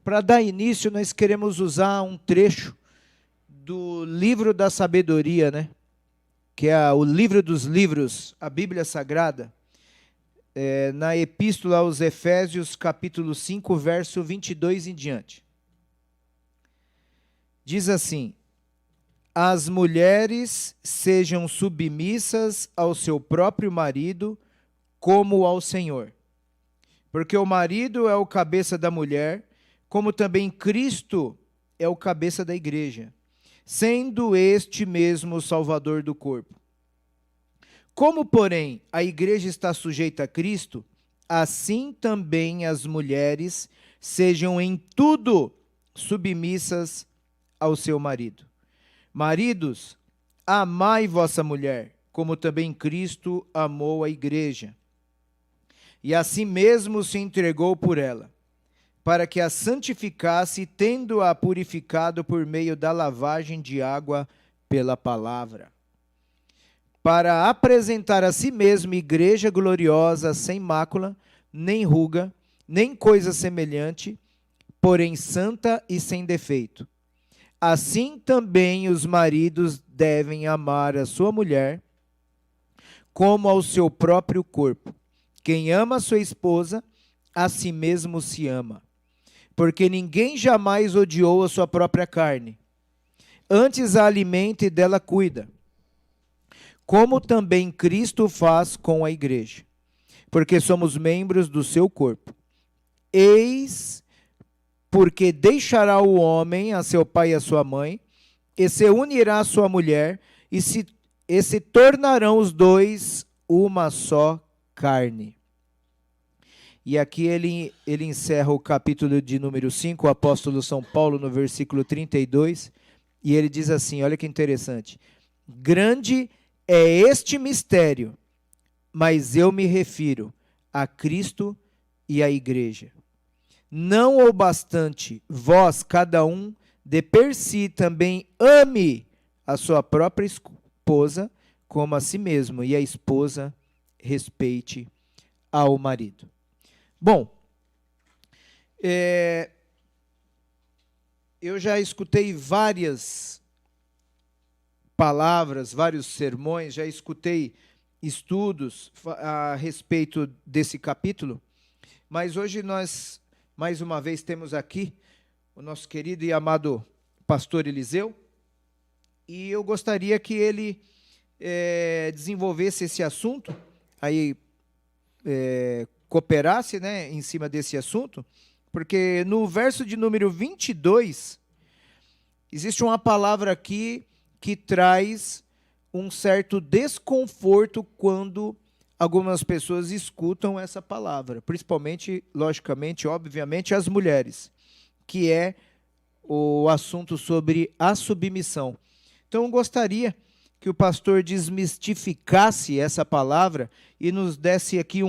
Para dar início, nós queremos usar um trecho do livro da sabedoria, né? Que é o livro dos livros, a Bíblia Sagrada, na Epístola aos Efésios, capítulo 5, verso 22 em diante. Diz assim: as mulheres sejam submissas ao seu próprio marido, como ao Senhor. Porque o marido é o cabeça da mulher, como também Cristo é o cabeça da igreja, sendo este mesmo o Salvador do corpo. Como, porém, a igreja está sujeita a Cristo, assim também as mulheres sejam em tudo submissas ao seu marido. Maridos, amai vossa mulher, como também Cristo amou a igreja, e assim mesmo se entregou por ela, para que a santificasse, tendo-a purificado por meio da lavagem de água pela palavra, para apresentar a si mesma igreja gloriosa, sem mácula, nem ruga, nem coisa semelhante, porém santa e sem defeito. Assim também os maridos devem amar a sua mulher como ao seu próprio corpo. Quem ama a sua esposa, a si mesmo se ama. Porque ninguém jamais odiou a sua própria carne. Antes a alimenta e dela cuida, como também Cristo faz com a igreja, porque somos membros do seu corpo. Eis porque deixará o homem a seu pai e a sua mãe, e se unirá à sua mulher, e se tornarão os dois uma só carne. E aqui ele encerra o capítulo de número 5, o apóstolo São Paulo, no versículo 32, e ele diz assim, olha que interessante: grande é este mistério, mas eu me refiro a Cristo e à igreja. Não o bastante, vós, cada um, de per si também ame a sua própria esposa como a si mesmo, e a esposa respeite ao marido. Bom, eu já escutei várias palavras, vários sermões, já escutei estudos a respeito desse capítulo, mas hoje nós, mais uma vez, temos aqui o nosso querido e amado pastor Eliseu, e eu gostaria que ele desenvolvesse esse assunto, aí cooperasse, né, em cima desse assunto, porque no verso de número 22, existe uma palavra aqui que traz um certo desconforto quando algumas pessoas escutam essa palavra, principalmente, logicamente, obviamente, as mulheres, que é o assunto sobre a submissão. Então, eu gostaria que o pastor desmistificasse essa palavra e nos desse aqui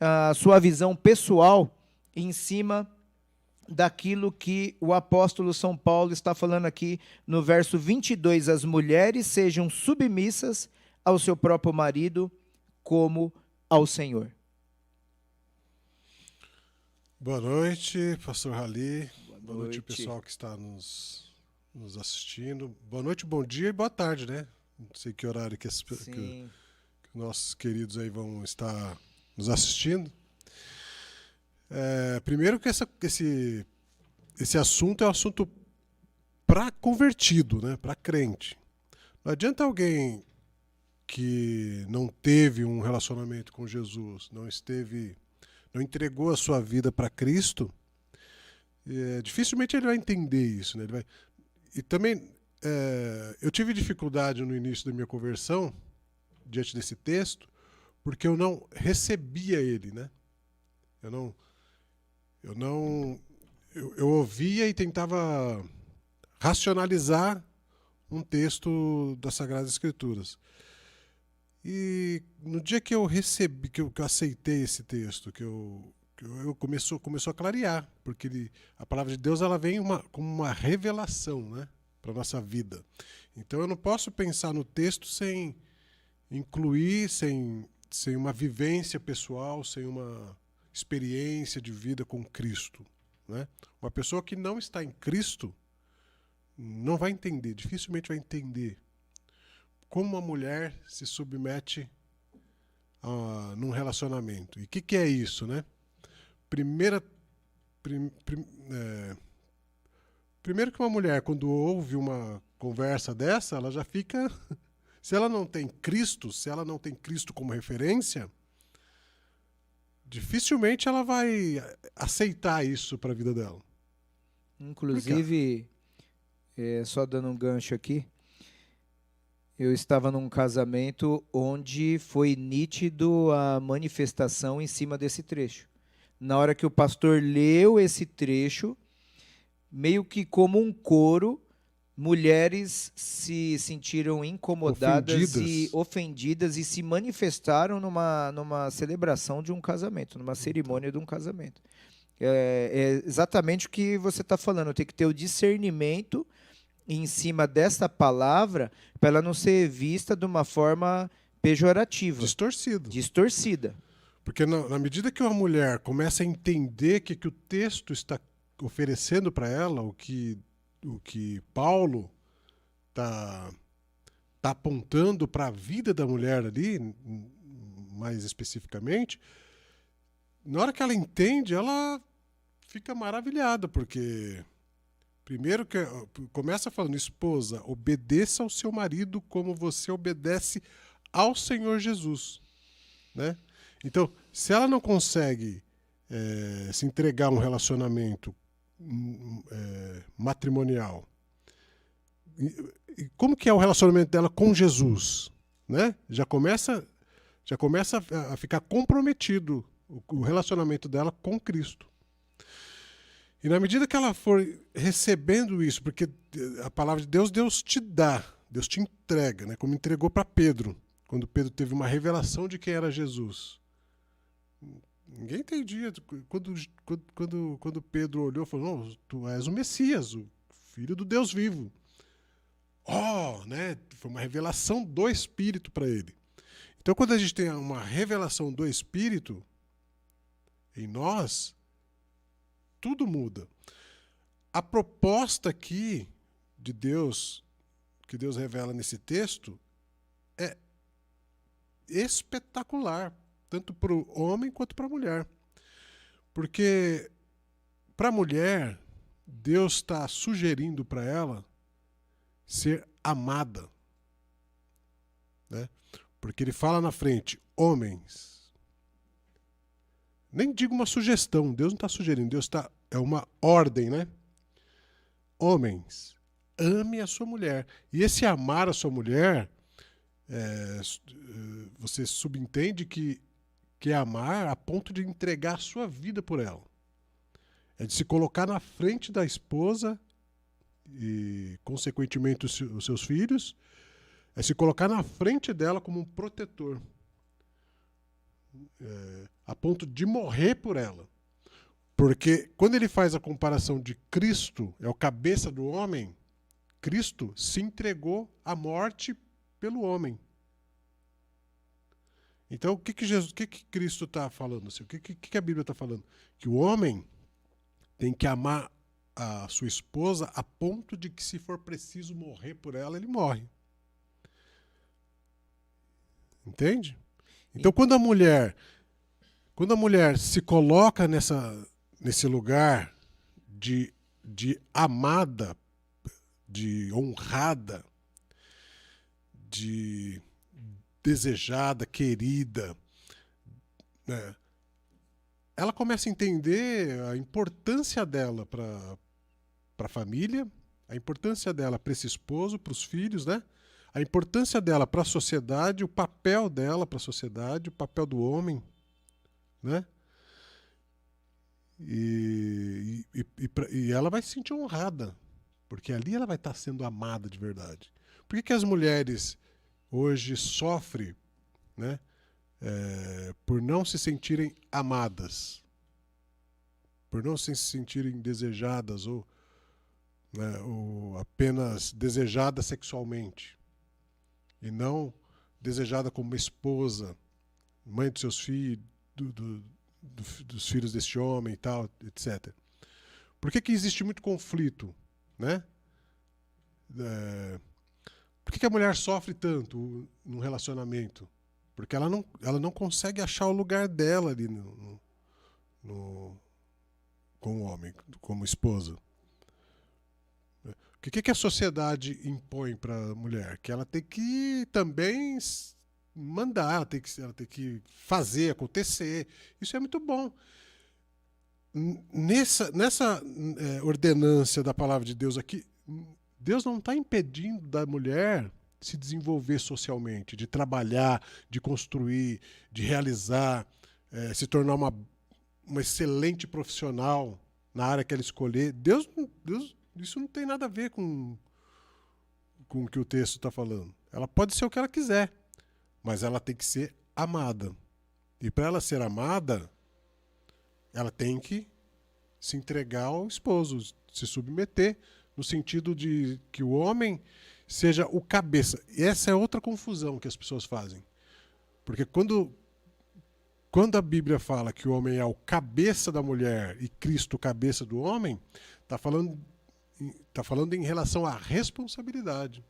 a sua visão pessoal em cima daquilo que o apóstolo São Paulo está falando aqui no verso 22, as mulheres sejam submissas ao seu próprio marido como ao Senhor. Boa noite, pastor Rali. Boa noite, pessoal que está nos assistindo. Boa noite, bom dia e boa tarde, né? Não sei que horário que nossos queridos aí vão estar nos assistindo. Primeiro que esse assunto é um assunto para convertido, né? Para crente. Não adianta alguém que não teve um relacionamento com Jesus, não entregou a sua vida para Cristo, dificilmente ele vai entender isso, né? E também eu tive dificuldade no início da minha conversão diante desse texto, porque eu não recebia ele, né? Eu ouvia e tentava racionalizar um texto das Sagradas Escrituras. E no dia que eu recebi, que eu aceitei esse texto, começou a clarear, porque a palavra de Deus ela vem como uma revelação, né, para a nossa vida. Então eu não posso pensar no texto sem incluir, sem uma vivência pessoal, sem uma experiência de vida com Cristo, né? Uma pessoa que não está em Cristo não vai entender, dificilmente vai entender como uma mulher se submete num relacionamento. E o que é isso, né? Primeiro que uma mulher, quando ouve uma conversa dessa, ela já fica... Se ela não tem Cristo, se ela não tem Cristo como referência, dificilmente ela vai aceitar isso para a vida dela. Inclusive, só dando um gancho aqui, eu estava num casamento onde foi nítido a manifestação em cima desse trecho. Na hora que o pastor leu esse trecho, meio que como um coro, mulheres se sentiram incomodadas e ofendidas e se manifestaram numa celebração de um casamento, numa cerimônia de um casamento. É exatamente o que você está falando, tem que ter o discernimento em cima dessa palavra para ela não ser vista de uma forma pejorativa. Distorcida. Porque na medida que uma mulher começa a entender que o texto está oferecendo para ela, o que Paulo está apontando para a vida da mulher ali, mais especificamente, na hora que ela entende, ela fica maravilhada, porque primeiro que começa falando, esposa, obedeça ao seu marido como você obedece ao Senhor Jesus, né? Então, se ela não consegue se entregar a um relacionamento matrimonial, e como que é o relacionamento dela com Jesus, né? Já começa a ficar comprometido o relacionamento dela com Cristo. E na medida que ela for recebendo isso, porque a palavra de Deus te dá, Deus te entrega, né? Como entregou para Pedro, quando Pedro teve uma revelação de quem era Jesus. Ninguém entendia. Quando Pedro olhou e falou, não, tu és o Messias, o Filho do Deus vivo. Né? Foi uma revelação do Espírito para ele. Então, quando a gente tem uma revelação do Espírito em nós, tudo muda. A proposta aqui de Deus, que Deus revela nesse texto, é espetacular, tanto para o homem quanto para a mulher. Porque para a mulher, Deus está sugerindo para ela ser amada, né? Porque ele fala na frente, homens. Nem digo uma sugestão, Deus não está sugerindo, é uma ordem, né? Homens, ame a sua mulher. E esse amar a sua mulher, você subentende que é amar a ponto de entregar a sua vida por ela. É de se colocar na frente da esposa e, consequentemente, os seus filhos, é se colocar na frente dela como um protetor, a ponto de morrer por ela. Porque quando ele faz a comparação de Cristo, é o cabeça do homem, Cristo se entregou à morte pelo homem. Então, o que Cristo está falando? Assim? O que a Bíblia está falando? Que o homem tem que amar a sua esposa a ponto de que, se for preciso morrer por ela, ele morre. Entende? Então, quando a mulher se coloca nesse lugar de amada, de honrada, de desejada, querida, né? Ela começa a entender a importância dela para a família, a importância dela para esse esposo, para os filhos, né? A importância dela para a sociedade, o papel dela para a sociedade, o papel do homem, né? E ela vai se sentir honrada, porque ali ela vai estar sendo amada de verdade. Por que as mulheres hoje sofrem, né, por não se sentirem amadas, por não se sentirem desejadas ou apenas desejadas sexualmente e não desejada como esposa, mãe dos seus filhos, dos filhos deste homem e tal, etc. Por que existe muito conflito, né? Por que a mulher sofre tanto no relacionamento? Porque ela não consegue achar o lugar dela ali com o homem, como esposa. O que a sociedade impõe para a mulher? Que ela tem que também mandar, ela tem que fazer acontecer. Isso é muito bom. Nessa ordenância da palavra de Deus aqui, Deus não está impedindo da mulher se desenvolver socialmente, de trabalhar, de construir, de realizar, se tornar uma excelente profissional na área que ela escolher. Deus, isso não tem nada a ver com o que o texto está falando. Ela pode ser o que ela quiser, mas ela tem que ser amada. E para ela ser amada, ela tem que se entregar ao esposo, se submeter, no sentido de que o homem seja o cabeça. E essa é outra confusão que as pessoas fazem. Porque quando a Bíblia fala que o homem é o cabeça da mulher e Cristo o cabeça do homem, está falando em relação à responsabilidade.